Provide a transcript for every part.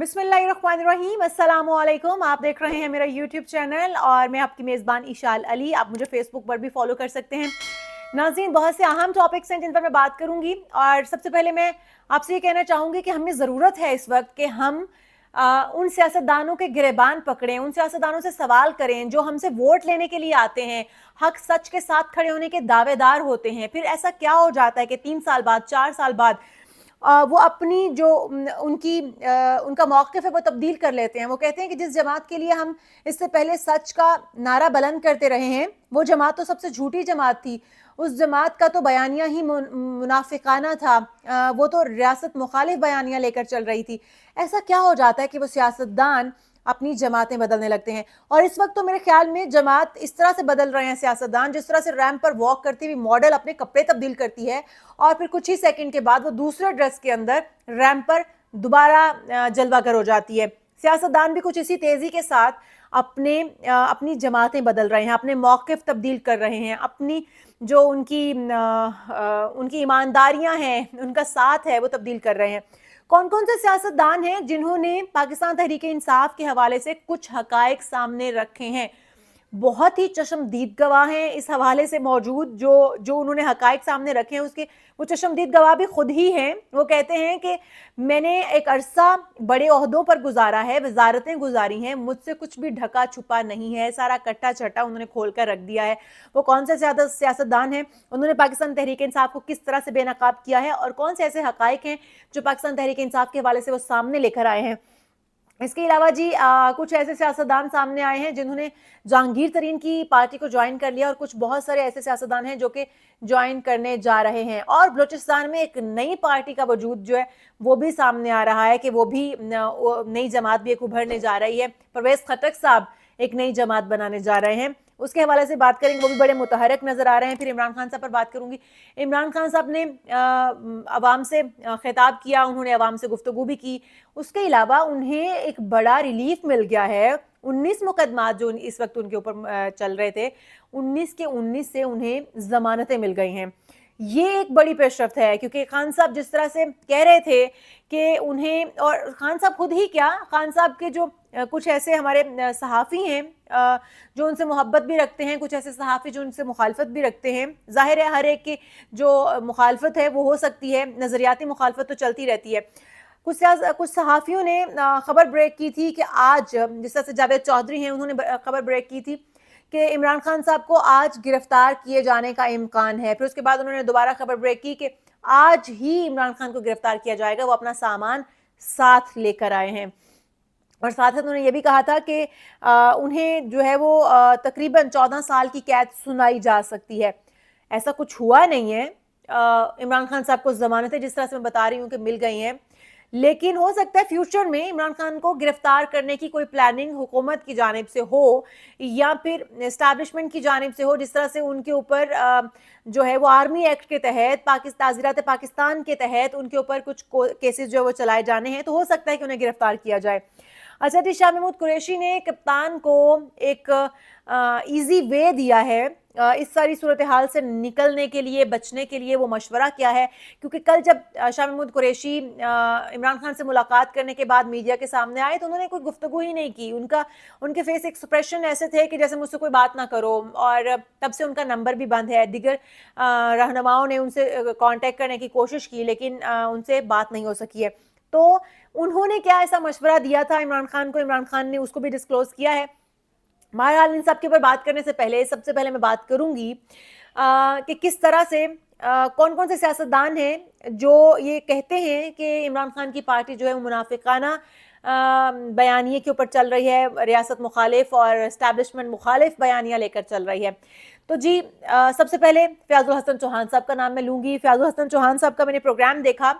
बिस्मिल्लाहिर्रहमानिर्रहीम, अस्सलामु अलैकुम। आप देख रहे हैं मेरा यूट्यूब चैनल और मैं आपकी मेज़बान इशाल अली। आप मुझे फेसबुक पर भी फॉलो कर सकते हैं। नाज़रीन, बहुत से अहम टॉपिक्स हैं जिन पर मैं बात करूंगी और सबसे पहले मैं आपसे ये कहना चाहूँगी कि हमें ज़रूरत है इस वक्त कि हम उन सियासतदानों के गिरेबान पकड़ें, उन सियासतदानों से सवाल करें जो हमसे वोट लेने के लिए आते हैं, हक सच के साथ खड़े होने के दावेदार होते हैं। फिर ऐसा क्या हो जाता है कि 3 साल बाद, 4 साल बाद वो अपनी जो उनका मौक़िफ़ है वो तब्दील कर लेते हैं। वो कहते हैं कि जिस जमात के लिए हम इससे पहले सच का नारा बुलंद करते रहे हैं, वो जमात तो सबसे झूठी जमात थी। उस जमात का तो बयानिया ही मुनाफिकाना था। वो तो रियासत मुखालिफ बयानिया लेकर चल रही थी। ऐसा क्या हो जाता है कि वो सियासतदान अपनी जमातें बदलने लगते हैं? और इस वक्त तो मेरे ख्याल में जमात इस तरह से बदल रहे हैं सियासतदान, जिस तरह से रैंप पर वॉक करती हुई मॉडल अपने कपड़े तब्दील करती है और फिर कुछ ही सेकंड के बाद वो दूसरे ड्रेस के अंदर रैंप पर दोबारा जलवागर हो जाती है। सियासतदान भी कुछ इसी तेजी के साथ अपनी जमातें बदल रहे हैं, अपने मौक़िफ़ तब्दील कर रहे हैं, अपनी जो उनकी ईमानदारियां हैं, उनका साथ है, वो तब्दील कर रहे हैं। कौन कौन से सियासतदान हैं जिन्होंने पाकिस्तान तहरीक इंसाफ के हवाले से कुछ हकायक सामने रखे हैं? बहुत ही चश्मदीद गवाह हैं इस हवाले से मौजूद, जो उन्होंने हकायक सामने रखे हैं उसके वो चश्मदीद गवाह भी खुद ही हैं। वो कहते हैं कि मैंने एक अरसा बड़े ओहदों पर गुजारा है, वजारतें गुजारी हैं, मुझसे कुछ भी ढका छुपा नहीं है, सारा कट्टा छट्टा उन्होंने खोल कर रख दिया है। वो कौन से ज़्यादा सियासतदान हैं, उन्होंने पाकिस्तान तहरीक इंसाफ को किस तरह से बेनकाब किया है और कौन से ऐसे हकायक हैं जो पाकिस्तान तहरीक इंसाफ के हवाले से वो सामने लेकर आए हैं। इसके अलावा जी कुछ ऐसे सियासतदान सामने आए हैं जिन्होंने जहांगीर तरीन की पार्टी को ज्वाइन कर लिया और कुछ बहुत सारे ऐसे सियासतदान हैं जो कि ज्वाइन करने जा रहे हैं। और बलूचिस्तान में एक नई पार्टी का वजूद जो है वो भी सामने आ रहा है कि वो भी नई जमात भी एक उभरने जा रही है। परवेज़ खटक साहब एक नई जमात बनाने जा रहे हैं, उसके हवाले से बात करेंगे। वो भी बड़े मुतहरक नज़र आ रहे हैं। फिर इमरान खान साहब पर बात करूंगी। इमरान खान साहब ने अवाम से खिताब किया, उन्होंने अवाम से गुफ्तगू भी की। उसके अलावा उन्हें एक बड़ा रिलीफ मिल गया है। 19 मुकदमात जो इस वक्त उनके ऊपर चल रहे थे, 19 के 19 से उन्हें जमानतें मिल गई हैं। ये एक बड़ी पेशरफ्त है, क्योंकि खान साहब जिस तरह से कह रहे थे कि उन्हें, और खान साहब खुद ही क्या, खान साहब के जो कुछ ऐसे हमारे सहाफ़ी हैं जो उनसे मोहब्बत भी रखते हैं, कुछ ऐसे सहाफ़ी जो उनसे मुखालफत भी रखते हैं। ज़ाहिर है हर एक की जो मुखालफत है वो हो सकती है, नज़रियाती मुखालफत तो चलती रहती है। कुछ सहाफ़ियों ने खबर ब्रेक की थी कि आज, जिस तरह से जावेद चौधरी हैं, उन्होंने खबर ब्रेक की थी कि इमरान खान साहब को आज गिरफ्तार किए जाने का इम्कान है। फिर उसके बाद उन्होंने दोबारा खबर ब्रेक की कि आज ही इमरान खान को गिरफ्तार किया जाएगा, वो अपना सामान साथ लेकर आए हैं। और साथ साथ उन्होंने ये भी कहा था कि उन्हें जो है वो तकरीबन 14 साल की कैद सुनाई जा सकती है। ऐसा कुछ हुआ नहीं है। इमरान खान साहब को जमानतें जिस तरह से मैं बता रही हूँ कि मिल गई हैं, लेकिन हो सकता है फ्यूचर में इमरान खान को गिरफ्तार करने की कोई प्लानिंग हुकूमत की जानिब से हो या फिर एस्टैब्लिशमेंट की जानिब से हो। जिस तरह से उनके ऊपर जो है वो आर्मी एक्ट के तहत, ताज़ीरात पाकिस्तान के तहत उनके ऊपर कुछ केसेस जो है वो चलाए जाने हैं, तो हो सकता है कि उन्हें गिरफ्तार किया जाए। अच्छा जी, शाह महमूद कुरैशी ने कप्तान को एक ईजी वे दिया है इस सारी सूरत हाल से निकलने के लिए, बचने के लिए। वो मशवरा क्या है, क्योंकि कल जब शाह महमूद कुरैशी इमरान खान से मुलाकात करने के बाद मीडिया के सामने आए तो उन्होंने कोई गुफ्तगू ही नहीं की। उनके फेस एक्सप्रेशन ऐसे थे कि जैसे मुझसे कोई बात ना करो, और तब से उनका नंबर भी बंद है। दिगर रहनुमाओं ने उनसे कांटेक्ट करने की कोशिश की, लेकिन उनसे बात नहीं हो सकी है। तो उन्होंने क्या ऐसा मशवरा दिया था इमरान खान को, इमरान खान ने उसको भी डिस्क्लोज किया है। बहरहाल इन सब के ऊपर बात करने से पहले सबसे पहले मैं बात करूंगी कि किस तरह से कौन कौन से सियासतदान हैं जो ये कहते हैं कि इमरान खान की पार्टी जो है वो मुनाफिकाना बयानिए के ऊपर चल रही है, रियासत मुखालिफ और एस्टैब्लिशमेंट मुखालिफ बयानिया लेकर चल रही है। तो जी सबसे पहले फयाजुल हसन चौहान साहब का नाम मैं लूँगी। फयाजुल हसन चौहान साहब का मैंने प्रोग्राम देखा,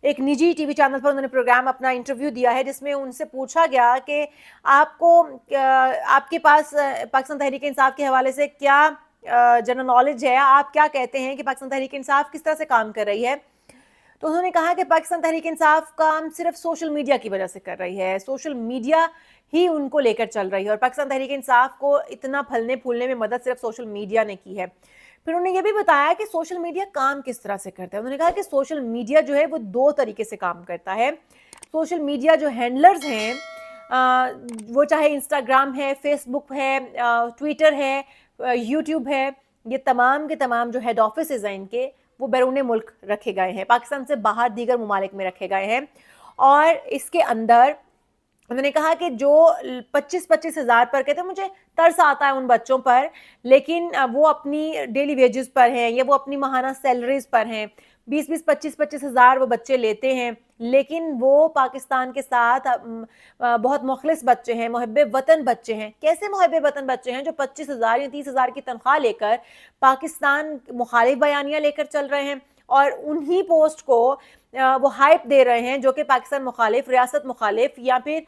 एक निजी टीवी चैनल पर उन्होंने प्रोग्राम अपना इंटरव्यू दिया है, जिसमें उनसे पूछा गया कि आपके पास पाकिस्तान तहरीक इंसाफ के हवाले से क्या जनरल नॉलेज है, आप क्या कहते हैं कि पाकिस्तान तहरीक इंसाफ किस तरह से काम कर रही है। तो उन्होंने कहा कि पाकिस्तान तहरीक इंसाफ काम सिर्फ सोशल मीडिया की वजह से कर रही है, सोशल मीडिया ही उनको लेकर चल रही है, और पाकिस्तान तहरीक इंसाफ को इतना फलने फूलने में मदद सिर्फ सोशल मीडिया ने की है। फिर उन्होंने ये भी बताया कि सोशल मीडिया काम किस तरह से करता है। उन्होंने कहा कि सोशल मीडिया जो है वो 2 तरीके से काम करता है। सोशल मीडिया जो हैंडलर्स हैं, वो चाहे इंस्टाग्राम है, फेसबुक है, ट्विटर है, यूट्यूब है, ये तमाम के तमाम जो हेड ऑफिसेज हैं इनके, वो बैरून मुल्क रखे गए हैं, पाकिस्तान से बाहर दीगर ममालिक में रखे गए हैं। और इसके अंदर उन्होंने कहा कि जो 25-25 हज़ार पर कहते हैं, मुझे तरस आता है उन बच्चों पर, लेकिन वो अपनी डेली वेजेस पर हैं या वो अपनी माहाना सैलरीज पर हैं, 20-20, 25-25 हज़ार वो बच्चे लेते हैं, लेकिन वो पाकिस्तान के साथ बहुत मुखलिस बच्चे हैं, मुहब्बे वतन बच्चे हैं। कैसे मुहब्बे वतन बच्चे हैं जो 25,000 या 30,000 की तनख्वाह लेकर पाकिस्तान मुखालिफ बयानियाँ लेकर चल रहे हैं और उन्हीं पोस्ट को वो हाइप दे रहे हैं जो कि पाकिस्तान मुखालिफ, रियासत मुखालिफ या फिर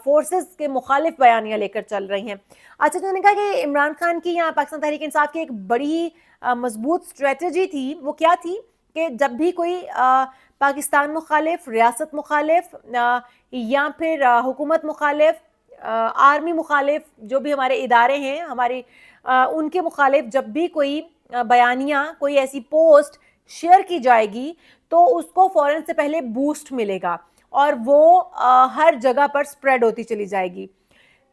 फोर्सेस के मुखालिफ बयानियाँ लेकर चल रही हैं। अच्छा, तो उन्होंने कहा कि इमरान खान की यहाँ पाकिस्तान तहरीक इंसाफ की एक बड़ी मजबूत स्ट्रेटजी थी। वो क्या थी कि जब भी कोई पाकिस्तान मुखालिफ, रियासत मुखालिफ या फिर हुकूमत मुखालिफ, आर्मी मुखालिफ, जो भी हमारे इदारे हैं हमारे, उनके मुखालिफ जब भी कोई बयानियाँ, कोई ऐसी पोस्ट शेयर की जाएगी तो उसको फौरन से पहले बूस्ट मिलेगा और वो हर जगह पर स्प्रेड होती चली जाएगी।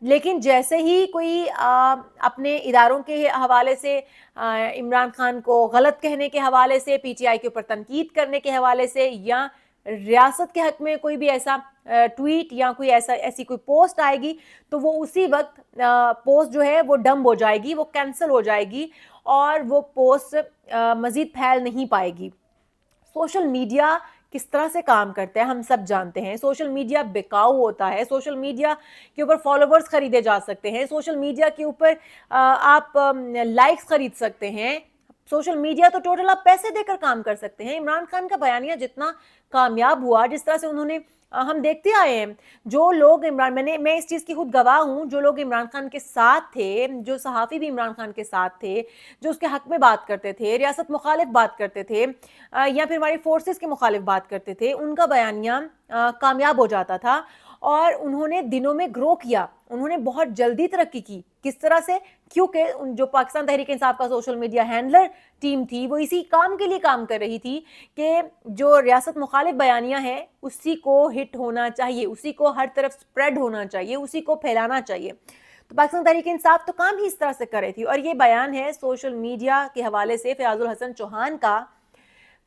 लेकिन जैसे ही कोई अपने इदारों के हवाले से, इमरान खान को गलत कहने के हवाले से, पीटीआई के ऊपर तनकीद करने के हवाले से या रियासत के हक में कोई भी ऐसा ट्वीट या कोई ऐसी कोई पोस्ट आएगी तो वो उसी वक्त पोस्ट जो है वो डंप हो जाएगी, वो कैंसिल हो जाएगी और वो पोस्ट मज़ीद फैल नहीं पाएगी। सोशल मीडिया किस तरह से काम करता है हम सब जानते हैं। सोशल मीडिया बिकाऊ होता है, सोशल मीडिया के ऊपर फॉलोवर्स खरीदे जा सकते हैं, सोशल मीडिया के ऊपर आप लाइक्स खरीद सकते हैं, सोशल मीडिया तो टोटल आप पैसे देकर काम कर सकते हैं। इमरान खान का बयानिया जितना कामयाब हुआ, जिस तरह से उन्होंने, हम देखते आए हैं जो लोग मैं इस चीज़ की खुद गवाह हूँ, जो लोग इमरान खान के साथ थे, जो सहाफ़ी भी इमरान खान के साथ थे, जो उसके हक में बात करते थे, रियासत मुखालिफ बात करते थे या फिर हमारी फोर्सेस के मुखालिफ बात करते थे, उनका बयानिया कामयाब हो जाता था और उन्होंने दिनों में ग्रो किया, उन्होंने बहुत जल्दी तरक्की की। किस तरह से? क्योंकि जो पाकिस्तान तहरीक इंसाफ का सोशल मीडिया हैंडलर टीम थी वो इसी काम के लिए काम कर रही थी कि जो रियासत मुखालिफ बयानियाँ हैं उसी को हिट होना चाहिए, उसी को हर तरफ स्प्रेड होना चाहिए, उसी को फैलाना चाहिए। तो पाकिस्तान तहरीक इंसाफ तो काम ही इस तरह से कर रही थी। और ये बयान है सोशल मीडिया के हवाले से फयाजुल हसन चौहान का।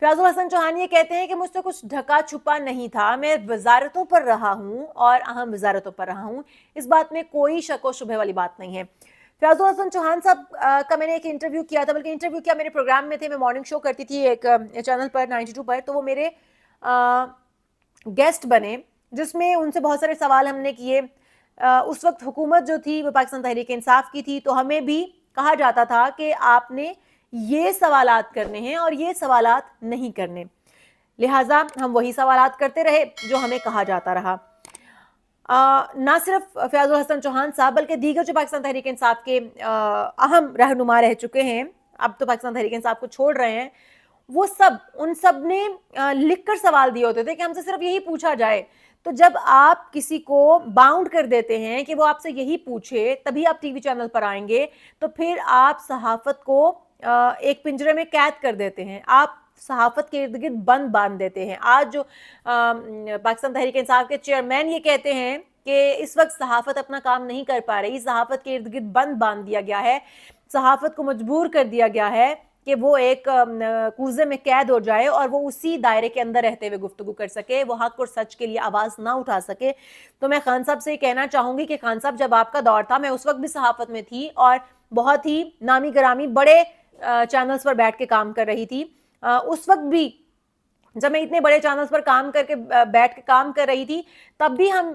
फयाजुल हसन चौहान ये कहते हैं कि मुझसे कुछ ढका छुपा नहीं था, मैं वजारतों पर रहा हूँ और अहम वजारतों पर रहा हूँ, इस बात में कोई शक व शुबह वाली बात नहीं है। फयाजुल हसन चौहान साहब का मैंने एक इंटरव्यू किया था, बल्कि इंटरव्यू क्या, मेरे प्रोग्राम में थे, मैं मॉर्निंग शो करती थी एक चैनल पर 92 पर, तो वो मेरे गेस्ट बने जिसमें उनसे बहुत सारे सवाल हमने किए। उस वक्त हुकूमत जो थी वो पाकिस्तान तहरीक इंसाफ की थी, तो हमें भी कहा जाता था कि आपने ये सवालात करने हैं और ये सवालात नहीं करने, लिहाजा हम वही सवालात करते रहे जो हमें कहा जाता रहा। ना सिर्फ फयाजुल हसन चौहान साहब बल्कि दीगर जो पाकिस्तान तहरीक इंसाफ के अहम रहनुमा रह चुके हैं, अब तो पाकिस्तान तहरीक इंसाफ को छोड़ रहे हैं, वो सब, उन सब ने लिख कर सवाल दिए होते थे कि हमसे सिर्फ यही पूछा जाए। तो जब आप किसी को बाउंड कर देते हैं कि वो आपसे यही पूछे तभी आप टीवी चैनल पर आएंगे, तो फिर आप सहाफत को एक पिंजरे में कैद कर देते हैं, आप सहाफत के इर्द गिर्द बंद बांध देते हैं। आज जो पाकिस्तान तहरीक इंसाफ के चेयरमैन ये कहते हैं कि इस वक्त सहाफत अपना काम नहीं कर पा रही, सहाफत के इर्द गिर्द बंद बांध दिया गया है, सहाफत को मजबूर कर दिया गया है कि वो एक कूजे में कैद हो जाए और वो उसी दायरे के अंदर रहते हुए गुफ्तगू कर सके, वो हक और सच के लिए आवाज़ ना उठा सके। तो मैं खान साहब से कहना चाहूँगी कि खान साहब, जब आपका दौर था, मैं उस वक्त भी सहाफत में थी और बहुत ही नामी गिरामी बड़े चैनल्स पर बैठ के काम कर रही थी। उस वक्त भी जब मैं इतने बड़े चैनल्स पर काम करके बैठ के काम कर रही थी, तब भी हम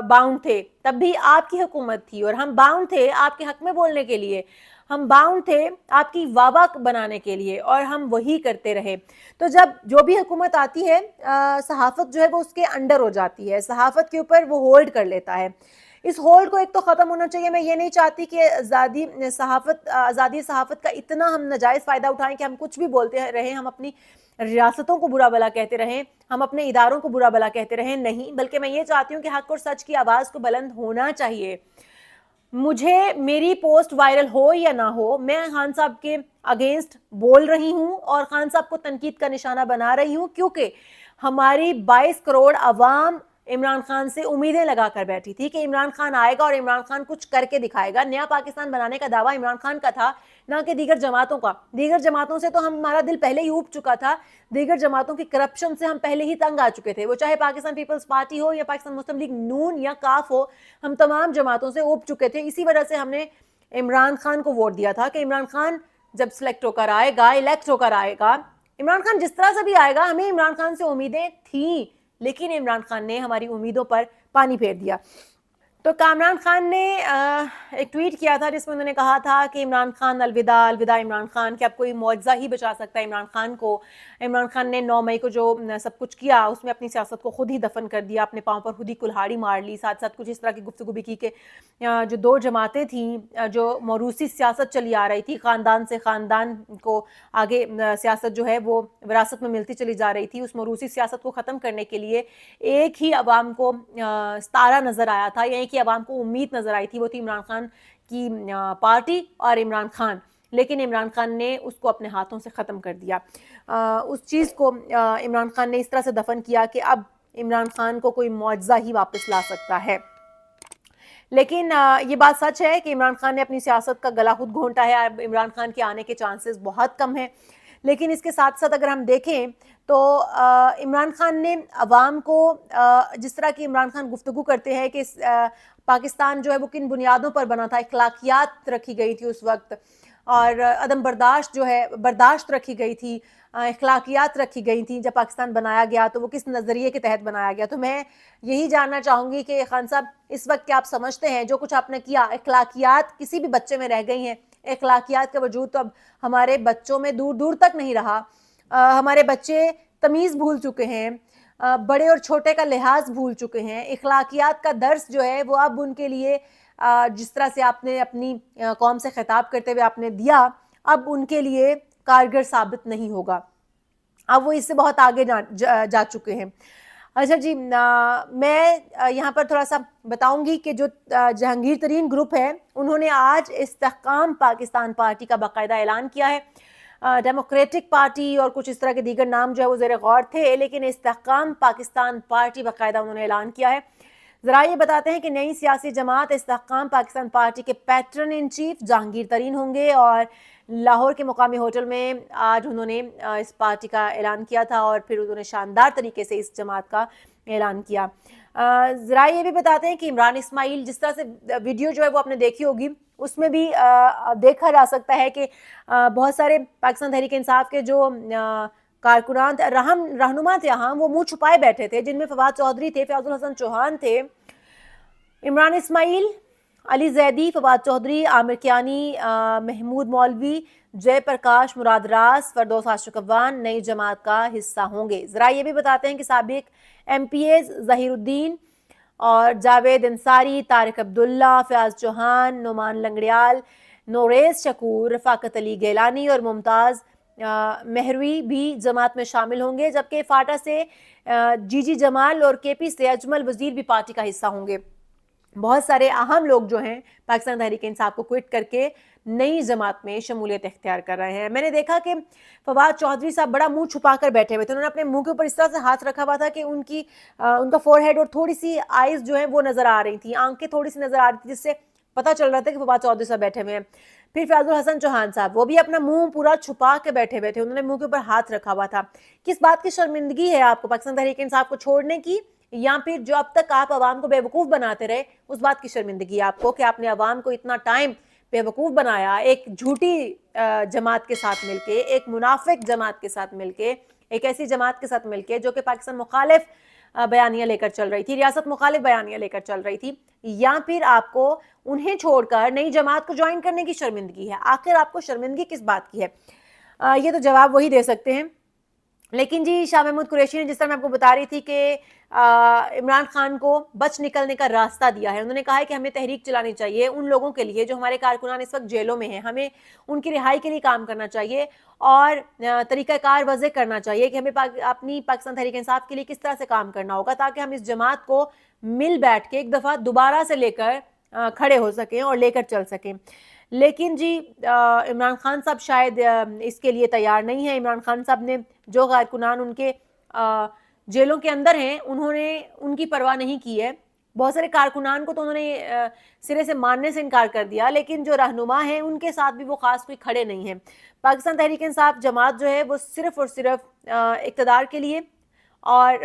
बाउंड थे, तब भी आपकी हुकूमत थी और हम बाउंड थे आपके हक में बोलने के लिए, हम बाउंड थे आपकी वाह बनाने के लिए और हम वही करते रहे। तो जब जो भी हुकूमत आती है, सहाफत जो है वो उसके अंडर हो जाती है, सहाफत के ऊपर वो होल्ड कर लेता है। इस होल्ड को एक तो ख़त्म होना चाहिए। मैं ये नहीं चाहती कि आज़ादी सहाफ़त का इतना हम नाजायज़ फ़ायदा उठाएं कि हम कुछ भी बोलते रहें, हम अपनी रियासतों को बुरा भला कहते रहें, हम अपने इदारों को बुरा भला कहते रहें, नहीं, बल्कि मैं ये चाहती हूँ कि हक़ और सच की आवाज़ को बुलंद होना चाहिए। मुझे मेरी पोस्ट वायरल हो या ना हो, मैं खान साहब के अगेंस्ट बोल रही हूँ और खान साहब को तनकीद का निशाना बना रही हूँ, क्योंकि हमारी 22 करोड़ अवाम इमरान खान से उम्मीदें लगा कर बैठी थी कि इमरान खान आएगा और इमरान खान कुछ करके दिखाएगा। नया पाकिस्तान बनाने का दावा इमरान खान का था, ना कि दीगर जमातों का। दीगर जमातों से तो हमारा दिल पहले ही ऊब चुका था, दीगर जमातों की करप्शन से हम पहले ही तंग आ चुके थे, वो चाहे पाकिस्तान पीपल्स पार्टी हो या पाकिस्तान मुस्लिम लीग नून या काफ हो, हम तमाम जमातों से ऊब चुके थे। इसी वजह से हमने इमरान खान को वोट दिया था कि इमरान खान जब सिलेक्ट होकर आएगा, इलेक्ट होकर आएगा, इमरान खान जिस तरह से भी आएगा, हमें इमरान खान से उम्मीदें थी, लेकिन इमरान खान ने हमारी उम्मीदों पर पानी फेर दिया। तो कामरान खान ने एक ट्वीट किया था जिसमें उन्होंने कहा था कि इमरान खान अलविदा अलविदा इमरान खान, कि अब कोई मुआवजा ही बचा सकता है इमरान खान को। इमरान खान ने 9 मई को जो सब कुछ किया उसमें अपनी सियासत को खुद ही दफन कर दिया, अपने पाँव पर खुद ही कुल्हाड़ी मार ली। साथ साथ कुछ इस तरह की गुफ्तगू भी की कि जो 2 जमातें थीं, जो मौरूसी सियासत चली आ रही थी, ख़ानदान से ख़ानदान को आगे सियासत जो है वो विरासत में मिलती चली जा रही थी, उस मौरूसी सियासत को ख़त्म करने के लिए एक ही अवाम को सितारा नज़र आया था, या एक ही अवाम को उम्मीद नज़र आई थी, वो थी इमरान खान की पार्टी और इमरान खान। लेकिन इमरान खान ने उसको अपने हाथों से ख़त्म कर दिया। उस चीज़ को इमरान खान ने इस तरह से दफन किया कि अब इमरान खान को कोई मुआवजा ही वापस ला सकता है। लेकिन ये बात सच है कि इमरान खान ने अपनी सियासत का गला खुद घोंटा है। अब इमरान खान के आने के चांसेस बहुत कम हैं। लेकिन इसके साथ साथ अगर हम देखें तो इमरान खान ने अवाम को जिस तरह की इमरान खान गुफ्तगू करते हैं कि पाकिस्तान जो है वो किन बुनियादों पर बना था, अखलाकियात रखी गई थी उस वक्त, और अदम बर्दाश्त जो है बर्दाश्त रखी गई थी, अखलाकियात रखी गई थी। जब पाकिस्तान बनाया गया तो वो किस नज़रिए के तहत बनाया गया। तो मैं यही जानना चाहूँगी कि खान साहब, इस वक्त क्या आप समझते हैं जो कुछ आपने किया, अखलाकियात किसी भी बच्चे में रह गई हैं? अखलाकियात का वजूद तो अब हमारे बच्चों में दूर दूर तक नहीं रहा। हमारे बच्चे तमीज़ भूल चुके हैं, बड़े और छोटे का लिहाज भूल चुके हैं। अखलाकियात का दर्स जो है वो अब उनके लिए जिस तरह से आपने अपनी कौम से खिताब करते हुए आपने दिया, अब उनके लिए कारगर साबित नहीं होगा। अब वो इससे बहुत आगे जा चुके हैं। अच्छा जी, मैं यहाँ पर थोड़ा सा बताऊंगी कि जो जहांगीर तरीन ग्रुप है, उन्होंने आज इस्तेहकाम पाकिस्तान पार्टी का बाकायदा ऐलान किया है। डेमोक्रेटिक पार्टी और कुछ इस तरह के दीगर नाम जो है वो ज़ेर गौर थे, लेकिन इस्तेहकाम पाकिस्तान पार्टी बाकायदा उन्होंने ऐलान किया है। ज़रा ये बताते हैं कि नई सियासी जमात इस्तेहकाम पाकिस्तान पार्टी के पैटर्न इन चीफ जहांगीर तरीन होंगे, और लाहौर के मुकामी होटल में आज उन्होंने इस पार्टी का ऐलान किया था, और फिर उन्होंने शानदार तरीके से इस जमात का ऐलान किया। ज़रा ये भी बताते हैं कि इमरान इस्माइल, जिस तरह से वीडियो जो है वो आपने देखी होगी, उसमें भी देखा जा सकता है कि बहुत सारे पाकिस्तान तहरीक इंसाफ के जो कारकुनान रहनुमा थे, यहाँ वो मुंह छुपाए बैठे थे, जिनमें फवाद चौधरी थे, फयाजुल हसन चौहान थे, इमरान इस्माइल, अली जैदी, फवाद चौधरी, आमिर कियानी, महमूद मौलवी, जयप्रकाश, मुराद रास, फरदौस आशिकवान नई जमात का हिस्सा होंगे। ज़रा ये भी बताते हैं कि साबिक MPAs ज़हीरुद्दीन और जावेद अंसारी, तारिक अब्दुल्ला, फयाज चौहान, नोमान लंगड़ियाल, नोरेज शकूर, रफाकत अली गैलानी और मुमताज़ मेहरवी भी जमात में शामिल होंगे, जबकि फाटा से जीजी जमाल और KP से अजमल वजीर भी पार्टी का हिस्सा होंगे। बहुत सारे अहम लोग जो हैं पाकिस्तान तहरीक इंसाफ को क्विट करके नई जमात में शमूलियत इख्तियार कर रहे हैं। मैंने देखा कि फवाद चौधरी साहब बड़ा मुंह छुपा कर बैठे हुए थे। उन्होंने अपने मुंह के ऊपर इस तरह से हाथ रखा हुआ था कि उनका फोरहेड और थोड़ी सी आईज जो है वो नजर आ रही थी, आंखें थोड़ी सी नजर आ रही थी, जिससे पता चल रहा था कि फवाद चौधरी साहब बैठे हुए हैं। फिर फयाजुल हसन चौहान साहब, वो भी अपना मुंह पूरा छुपा के बैठे हुए थे, उन्होंने मुंह के ऊपर हाथ रखा हुआ था। किस बात की शर्मिंदगी है आपको पाकिस्तान तहरीक इंसाफ को छोड़ने की, या फिर जो अब तक आप आवाम को बेवकूफ़ बनाते रहे उस बात की शर्मिंदगी आपको कि आपने आवाम को इतना टाइम बेवकूफ़ बनाया, एक झूठी जमात के साथ मिलके, एक मुनाफिक जमात के साथ मिलके, एक ऐसी जमात के साथ मिलके जो कि पाकिस्तान मुखालिफ बयानियाँ लेकर चल रही थी, रियासत मुखालिफ बयानियाँ लेकर चल रही थी, या फिर आपको उन्हें छोड़कर नई जमात को ज्वाइन करने की शर्मिंदगी है? आखिर आपको शर्मिंदगी किस बात की है? ये तो जवाब वही दे सकते हैं। लेकिन जी, शाह महमूद कुरैशी ने, जिस तरह मैं आपको बता रही थी कि इमरान खान को बच निकलने का रास्ता दिया है। उन्होंने कहा है कि हमें तहरीक चलानी चाहिए उन लोगों के लिए जो हमारे कारकुनान इस वक्त जेलों में हैं, हमें उनकी रिहाई के लिए काम करना चाहिए और तरीक़ाकार वज़े करना चाहिए कि हमें अपनी पाकिस्तान तहरीक इंसाफ के लिए किस तरह से काम करना होगा, ताकि हम इस जमात को मिल बैठ के एक दफ़ा दोबारा से लेकर खड़े हो सकें और लेकर चल सकें। लेकिन जी, इमरान खान साहब शायद इसके लिए तैयार नहीं है। इमरान खान साहब ने जो कारकुनान उनके जेलों के अंदर हैं उन्होंने उनकी परवाह नहीं की है। बहुत सारे कारकुनान को तो उन्होंने सिरे से मानने से इनकार कर दिया, लेकिन जो रहनुमा हैं उनके साथ भी वो खास कोई खड़े नहीं हैं। पाकिस्तान तहरीक इंसाफ जमात जो है वो सिर्फ और सिर्फ इक़्तिदार के लिए और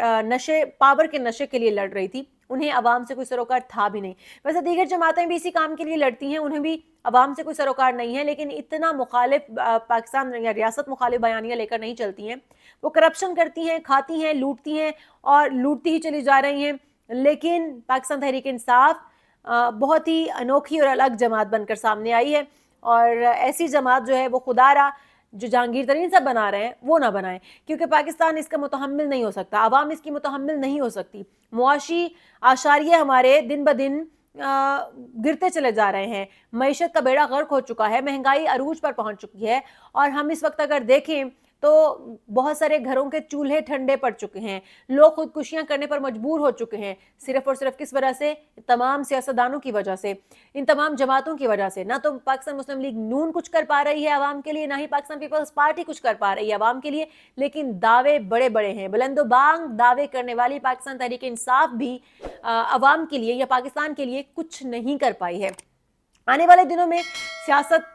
पावर के नशे के लिए लड़ रही थी। उन्हें अवाम से कोई सरोकार था भी नहीं। वैसे दीगर जमातें भी इसी काम के लिए लड़ती हैं, उन्हें भी अवाम से कोई सरोकार नहीं है, लेकिन इतना मुखालिफ पाकिस्तान या रियासत मुखालिफ बयानियाँ लेकर नहीं चलती हैं। वो करप्शन करती हैं, खाती हैं, लूटती हैं और लूटती ही चली जा रही हैं। लेकिन पाकिस्तान तहरीक इंसाफ बहुत ही अनोखी और अलग जमात बनकर सामने आई है, और ऐसी जमात जो है वो खुदारा जो जहांगीर तरीन सब बना रहे हैं वो ना बनाएं, क्योंकि पाकिस्तान इसका मुतहम्मिल नहीं हो सकता, आवाम इसकी मुतहम्मिल नहीं हो सकती। मुआशी आशारिये हमारे दिन ब दिन गिरते चले जा रहे हैं, मईशत का बेड़ा गर्क हो चुका है, महंगाई अरूज पर पहुंच चुकी है, और हम इस वक्त अगर देखें तो बहुत सारे घरों के चूल्हे ठंडे पड़ चुके हैं, लोग खुदकुशियां करने पर मजबूर हो चुके हैं, सिर्फ और सिर्फ किस वजह से? तमाम सियासतदानों की वजह से, इन तमाम जमातों की वजह से। ना तो पाकिस्तान मुस्लिम लीग नून कुछ कर पा रही है आवाम के लिए, ना ही पाकिस्तान पीपल्स पार्टी कुछ कर पा रही है आवाम के लिए, लेकिन दावे बड़े बड़े हैं। बुलंदोबांग दावे करने वाली पाकिस्तान तहरीक इंसाफ भी आवाम के लिए या पाकिस्तान के लिए कुछ नहीं कर पाई है। आने वाले दिनों में सियासत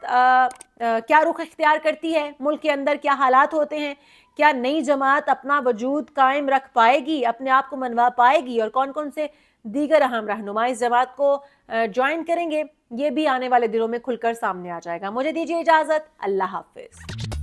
क्या रुख इख्तियार करती है, मुल्क के अंदर क्या हालात होते हैं, क्या नई जमात अपना वजूद कायम रख पाएगी, अपने आप को मनवा पाएगी, और कौन कौन से दीगर अहम रहनुमा इस जमात को ज्वाइन करेंगे, ये भी आने वाले दिनों में खुलकर सामने आ जाएगा। मुझे दीजिए इजाज़त, अल्लाह हाफिज़।